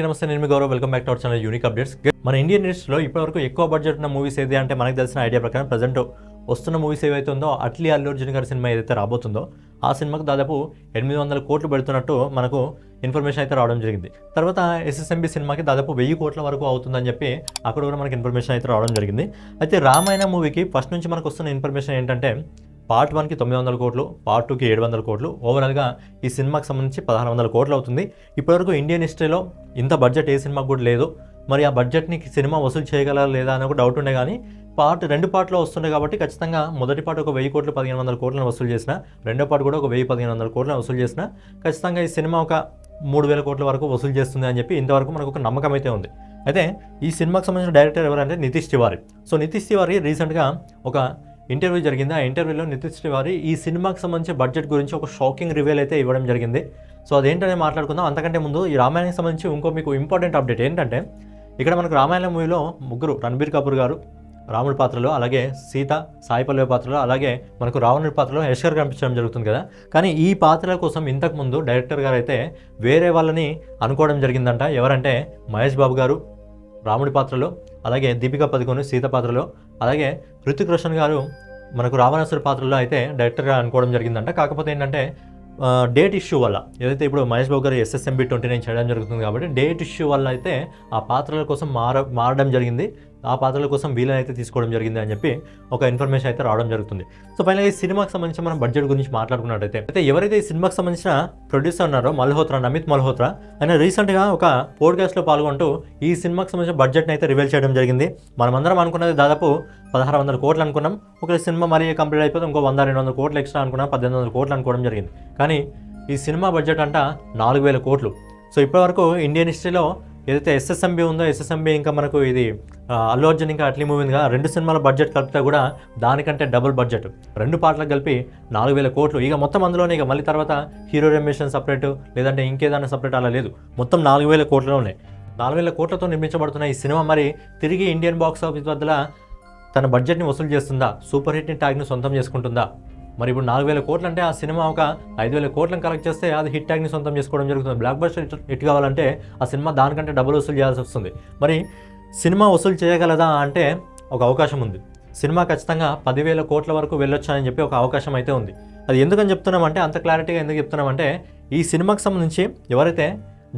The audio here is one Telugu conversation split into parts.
నమస్తే, నేను మీ Gaurav. Welcome back to our channel unique updates. మన ఇండియన్ ఇండస్ట్రీలో ఇప్పటివరకు ఎక్కువ బడ్జెట్ ఉన్న మూవీస్ ఏది అంటే మనకు తెలిసిన ఐడియా ప్రకారం ప్రజెంట్ వస్తున్న మూవీస్ ఏవైతే ఉందో అల్లు అర్జున్ గారి సినిమా ఏదైతే రాబోతుందో ఆ సినిమాకు దాదాపు 800 కోట్లు పెడుతున్నట్టు మనకు ఇన్ఫర్మేషన్ అయితే రావడం జరిగింది. తర్వాత ఎస్ఎస్ఎంబి సినిమాకి దాదాపు 1000 కోట్ల వరకు అవుతుందని చెప్పి అక్కడ కూడా మనకి ఇన్ఫర్మేషన్ అయితే రావడం జరిగింది. అయితే రామాయణ మూవీకి ఫస్ట్ నుంచి మనకు వస్తున్న ఇన్ఫర్మేషన్ ఏంటంటే పార్ట్ 1కి 900 కోట్లు, పార్ట్ 2కి 700 కోట్లు, ఓవరాల్గా ఈ సినిమాకి సంబంధించి 1600 కోట్లు అవుతుంది. ఇప్పటివరకు ఇండియన్ హిస్టరీలో ఇంత బడ్జెట్ ఏ సినిమాకు కూడా లేదు. మరి ఆ బడ్జెట్ని సినిమా వసూలు చేయగలరా లేదా అని ఒక డౌట్ ఉండే, కానీ రెండు పార్ట్లో వస్తుండే కాబట్టి ఖచ్చితంగా మొదటి పార్ట్ ఒక 1000 కోట్లు 1500 కోట్లను వసూలు చేసిన, రెండో పార్ట్ కూడా ఒక 1000-1500 కోట్లను వసూలు చేసిన ఖచ్చితంగా ఈ సినిమా ఒక 3000 కోట్ల వరకు వసూలు చేస్తుంది అని చెప్పి ఇంతవరకు మనకు ఒక నమ్మకం అయితే ఉంది. అయితే ఈ సినిమాకి సంబంధించిన డైరెక్టర్ ఎవరంటే నితీష్ తివారీ. సో నితీష్ తివారీ రీసెంట్గా ఒక ఇంటర్వ్యూ జరిగింది. ఆ ఇంటర్వ్యూలో నితీష్ తివారీ ఈ సినిమాకి సంబంధించి బడ్జెట్ గురించి ఒక షాకింగ్ రివీల్ అయితే ఇవ్వడం జరిగింది. సో అదేంటనే మాట్లాడుకుందాం. అంతకంటే ముందు ఈ రామాయణానికి సంబంధించి మీకు ఇంపార్టెంట్ అప్డేట్ ఏంటంటే ఇక్కడ మనకు రామాయణ మూవీలో ముగ్గురు, రణబీర్ కపూర్ గారు రాముడి పాత్రలో, అలాగే సీత సాయి పల్లవి పాత్రలో, అలాగే మనకు రావణుడి పాత్రలో యశ్ గారు కనిపించడం జరుగుతుంది కదా. కానీ ఈ పాత్రల కోసం ఇంతకుముందు డైరెక్టర్ గారు అయితే వేరే వాళ్ళని అనుకోవడం జరిగిందంట. ఎవరంటే మహేష్ బాబు గారు రాముడి పాత్రలో, అలాగే దీపికా పదుకొనే సీత పాత్రలో, అలాగే హృతిక్ రోషన్ గారు మనకు రావణాసుడి పాత్రలో అయితే డైరెక్టర్గా అనుకోవడం జరిగిందంట. కాకపోతే ఏంటంటే డేట్ ఇష్యూ వల్ల ఏదైతే ఇప్పుడు మహేష్ బాబు గారు ఎస్ఎస్ఎంబి 29 చేయడం జరుగుతుంది కాబట్టి డేట్ ఇష్యూ వల్ల అయితే ఆ పాత్రల కోసం మారడం జరిగింది. ఆ పాత్రల కోసం వీలైతే తీసుకోవడం జరిగింది అని చెప్పి ఒక ఇన్ఫర్మేషన్ అయితే రావడం జరుగుతుంది. సో పైన ఈ సినిమాకి సంబంధించి మనం బడ్జెట్ గురించి మాట్లాడుకున్నట్టయితే ఎవరైతే ఈ సినిమాకి సంబంధించిన ప్రొడ్యూసర్ ఉన్నారో నమిత్ మల్హోత్రా, ఆయన రీసెంట్గా ఒక పోడ్కాస్ట్లో పాల్గొంటూ ఈ సినిమాకి సంబంధించిన బడ్జెట్ని అయితే రివీల్ చేయడం జరిగింది. మనమందరం అనుకున్నది దాదాపు 1600 కోట్లు అనుకున్నాం. ఒక సినిమా మరీ కంప్లీట్ అయిపోతే ఇంకో 100-200 కోట్లు ఎక్స్ట్రా అనుకున్నాం, 1800 కోట్లు అనుకోవడం జరిగింది. కానీ ఈ సినిమా బడ్జెట్ అంట 4000 కోట్లు. సో ఇప్పటివరకు ఇండియన్ హిస్టరీలో ఏదైతే ఎస్ఎస్ఎంబి ఉందో, ఎస్ఎస్ఎంబి ఇంకా మనకు ఇది అల్లు అర్జున్ ఇంకా అట్లీ మూవీ ఉందిగా, 2 సినిమాల బడ్జెట్ కలిపితే కూడా దానికంటే డబుల్ బడ్జెట్, 2 పార్ట్లకు కలిపి 4000 కోట్లు. ఇక మొత్తం అందులోనే ఇక మళ్ళీ తర్వాత హీరో రెమ్యునరేషన్ సపరేట్, లేదంటే ఇంకేదైనా సపరేట్ అలా లేదు, మొత్తం 4000 కోట్లలో ఉన్నాయి. 4000 కోట్లతో నిర్మించబడుతున్న ఈ సినిమా మరి తిరిగి ఇండియన్ బాక్స్ ఆఫీస్ వద్ద తన బడ్జెట్ని వసూలు చేస్తుందా, సూపర్ హిట్ని ట్యాగ్ని సొంతం చేసుకుంటుందా? మరి ఇప్పుడు 4000 కోట్లు అంటే ఆ సినిమా ఒక 5000 కోట్లను కలెక్ట్ చేస్తే అది హిట్ ట్యాగ్ని సొంతం చేసుకోవడం జరుగుతుంది. బ్లాక్ బస్టర్ హిట్ కావాలంటే ఆ సినిమా దానికంటే డబుల్ వసూలు చేయాల్సి వస్తుంది. మరి సినిమా వసూలు చేయగలదా అంటే ఒక అవకాశం ఉంది. సినిమా ఖచ్చితంగా 10,000 కోట్ల వరకు వెళ్ళొచ్చు అని చెప్పి ఒక అవకాశం అయితే ఉంది. అది ఎందుకని చెప్తున్నామంటే, అంత క్లారిటీగా ఎందుకు చెప్తున్నామంటే, ఈ సినిమాకి సంబంధించి ఎవరైతే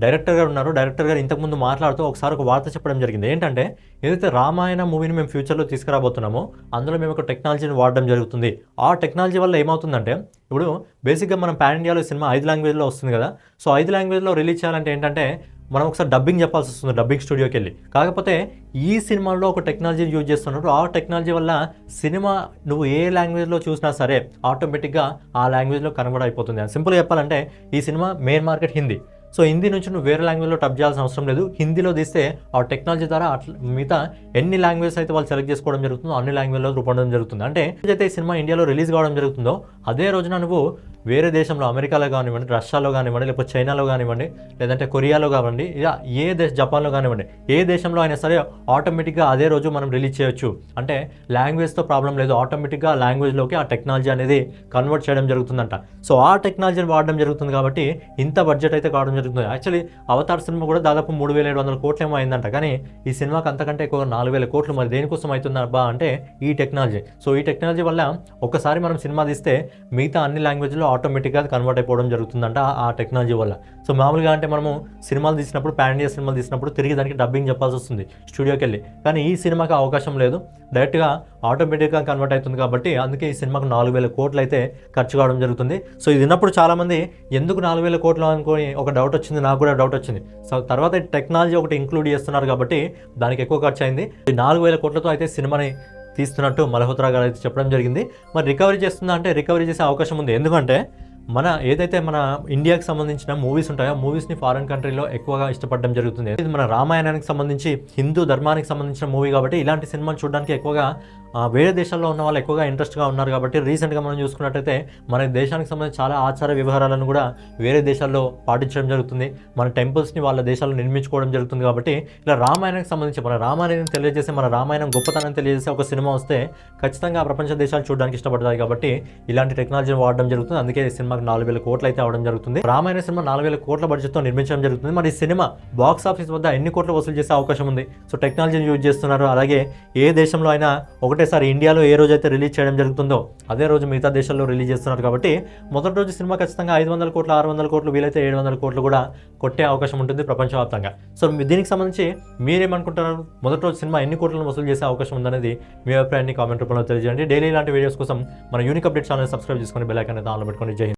డైరెక్టర్ గారు ఉన్నారో, డైరెక్టర్ గారు ఇంతకుముందు మాట్లాడుతూ ఒకసారి ఒక వార్త చెప్పడం జరిగింది. ఏంటంటే ఏదైతే రామాయణ మూవీని మేము ఫ్యూచర్లో తీసుకురాబోతున్నామో అందులో మేము ఒక టెక్నాలజీని వాడడం జరుగుతుంది. ఆ టెక్నాలజీ వల్ల ఏమవుతుందంటే, ఇప్పుడు బేసిక్గా మనం పాన్ ఇండియాలో సినిమా 5 లాంగ్వేజ్లో వస్తుంది కదా. సో 5 లాంగ్వేజ్లో రిలీజ్ చేయాలంటే ఏంటంటే మనం ఒకసారి డబ్బింగ్ చెప్పాల్సి వస్తుంది, డబ్బింగ్ స్టూడియోకి వెళ్ళి. కాకపోతే ఈ సినిమాలో ఒక టెక్నాలజీని యూజ్ చేస్తున్నప్పుడు ఆ టెక్నాలజీ వల్ల సినిమా నువ్వు ఏ లాంగ్వేజ్లో చూసినా సరే ఆటోమేటిక్గా ఆ లాంగ్వేజ్లో కన్వర్ట్ అయిపోతుంది. సింపుల్గా చెప్పాలంటే ఈ cinema main market Hindi. So Hindi నుంచి నువ్వు వేరే లాంగ్వేజ్లో టప్ చేయాల్సిన అవసరం లేదు. హిందీలో తీస్తే ఆ టెక్నాలజీ ద్వారా మిగతా ఎన్ని లాంగ్వేజెస్ అయితే వాళ్ళు సెలెక్ట్ చేసుకోవడం జరుగుతుందో అన్ని లాంగ్వేజ్లో రూపొందడం జరుగుతుంది. అంటే ఏదైతే ఈ సినిమా ఇండియాలో రిలీజ్ కావడం జరుగుతుందో అదే రోజున నువ్వు వేరే దేశంలో, అమెరికాలో కానివ్వండి, రష్యాలో కానివ్వండి, లేకపోతే చైనాలో కానివ్వండి, లేదంటే కొరియాలో కానివ్వండి, ఇలా జపాన్లో కానివ్వండి, ఏ దేశంలో అయినా సరే ఆటోమేటిక్గా అదే రోజు మనం రిలీజ్ చేయొచ్చు. అంటే లాంగ్వేజ్తో ప్రాబ్లం లేదు, ఆటోమేటిక్గా లాంగ్వేజ్లోకి ఆ టెక్నాలజీ అనేది కన్వర్ట్ చేయడం జరుగుతుందంట. సో ఆ టెక్నాలజీని వాడడం జరుగుతుంది కాబట్టి ఇంత బడ్జెట్ అయితే కావడం జరుగుతుంది. యాక్చువల్లీ అవతార్ సినిమా కూడా దాదాపు 3700 కోట్లు ఏమో అయిందంట. కానీ ఈ సినిమాకి అంతకంటే ఎక్కువ 4000 కోట్లు. మరి దేనికోసం అవుతుందబ్బా అంటే ఈ టెక్నాలజీ. సో ఈ టెక్నాలజీ వల్ల ఒకసారి మనం సినిమా తీస్తే మిగతా అన్ని లాంగ్వేజ్లో ఆటోమేటిక్గా కన్వర్ట్ అయిపోవడం జరుగుతుందంట ఆ టెక్నాలజీ వల్ల. సో మామూలుగా అంటే మనము సినిమాలు తీసినప్పుడు, పాన్ ఇండియా సినిమాలు తీసినప్పుడు తిరిగి దానికి డబ్బింగ్ చెప్పాల్సి వస్తుంది స్టూడియోకి వెళ్ళి. కానీ ఈ సినిమాకి అవకాశం లేదు, డైరెక్ట్గా ఆటోమేటిక్గా కన్వర్ట్ అవుతుంది కాబట్టి అందుకే ఈ సినిమాకు 4000 కోట్లు అయితే ఖర్చు కావడం జరుగుతుంది. సో ఇది విన్నప్పుడు చాలామంది ఎందుకు 4000 కోట్లు అనుకొని ఒక డౌట్ వచ్చింది, నాకు కూడా డౌట్ వచ్చింది. సో తర్వాత టెక్నాలజీ ఒకటి ఇంక్లూడ్ చేస్తున్నారు కాబట్టి దానికి ఎక్కువ ఖర్చు అయింది. 4000 కోట్లతో అయితే సినిమాని తీస్తున్నట్టు మల్హోత్రా గారు అయితే చెప్పడం జరిగింది. మరి రికవరీ చేస్తుందా అంటే రికవరీ చేసే అవకాశం ఉంది. ఎందుకంటే ఏదైతే మన ఇండియాకి సంబంధించిన మూవీస్ ఉంటాయో మూవీస్ని ఫారెన్ కంట్రీలో ఎక్కువగా ఇష్టపడడం జరుగుతుంది. ఇది మన రామాయణానికి సంబంధించి హిందూ ధర్మానికి సంబంధించిన మూవీ కాబట్టి ఇలాంటి సినిమాలు చూడడానికి ఎక్కువగా వేరే దేశాల్లో ఉన్న వాళ్ళు ఎక్కువగా ఇంట్రెస్ట్గా ఉన్నారు కాబట్టి రీసెంట్గా మనం చూసుకున్నట్టయితే మన దేశానికి సంబంధించి చాలా ఆచార వ్యవహారాలను కూడా వేరే దేశాల్లో పాటించడం జరుగుతుంది. మన టెంపుల్స్ని వాళ్ళ దేశాల్లో నిర్మించుకోవడం జరుగుతుంది. కాబట్టి ఇలా రామాయణానికి సంబంధించి మన రామాయణం తెలియజేసే, మన రామాయణం గొప్పతనం తెలియజేసే ఒక సినిమా వస్తే ఖచ్చితంగా ప్రపంచ దేశాలు చూడడానికి ఇష్టపడతాయి. కాబట్టి ఇలాంటి టెక్నాలజీని వాడడం జరుగుతుంది. అందుకే ఈ సినిమాకి 4,000 కోట్లు అయితే అవడం జరుగుతుంది. రామాయణ సినిమా 4,000 కోట్ల బడ్జెట్తో నిర్మించడం జరుగుతుంది. మరి ఈ సినిమా బాక్స్ ఆఫీస్ వద్ద ఎన్ని కోట్లు వసూలు చేసే అవకాశం ఉంది? సో టెక్నాలజీని యూజ్ చేస్తున్నారు. అలాగే ఏ దేశంలో అయినా ఒకటేసారి ఇండియాలో ఏ రోజు అయితే రిలీజ్ చేయడం జరుగుతుందో అదే రోజు మిగతా దేశాల్లో రిలీజ్ చేస్తున్నారు. కాబట్టి మొదటి రోజు సినిమా ఖచ్చితంగా 500 కోట్లు, 600 కోట్లు, వీలైతే 700 కోట్లు కూడా కొట్టే అవకాశం ఉంటుంది ప్రపంచవ్యాప్తంగా. సో దీనికి సంబంధించి మీరేమనుకుంటున్నారు? మొదటి రోజు సినిమా ఎన్ని కోట్లను వసూలు చేసే అవకాశం ఉందనేది మీ అభిప్రాయాన్ని కామెంట్ రూపంలో తెలియజేయండి. డైలీ ఇలాంటి వీడియోస్ కోసం మన యూనిక్ అప్డేట్ ఛానల్ సబ్స్క్రైబ్ చేసుకొని బెల్ ఐకాన్ అయితే ఆన్లో పెట్టుకొని. జై హింద్.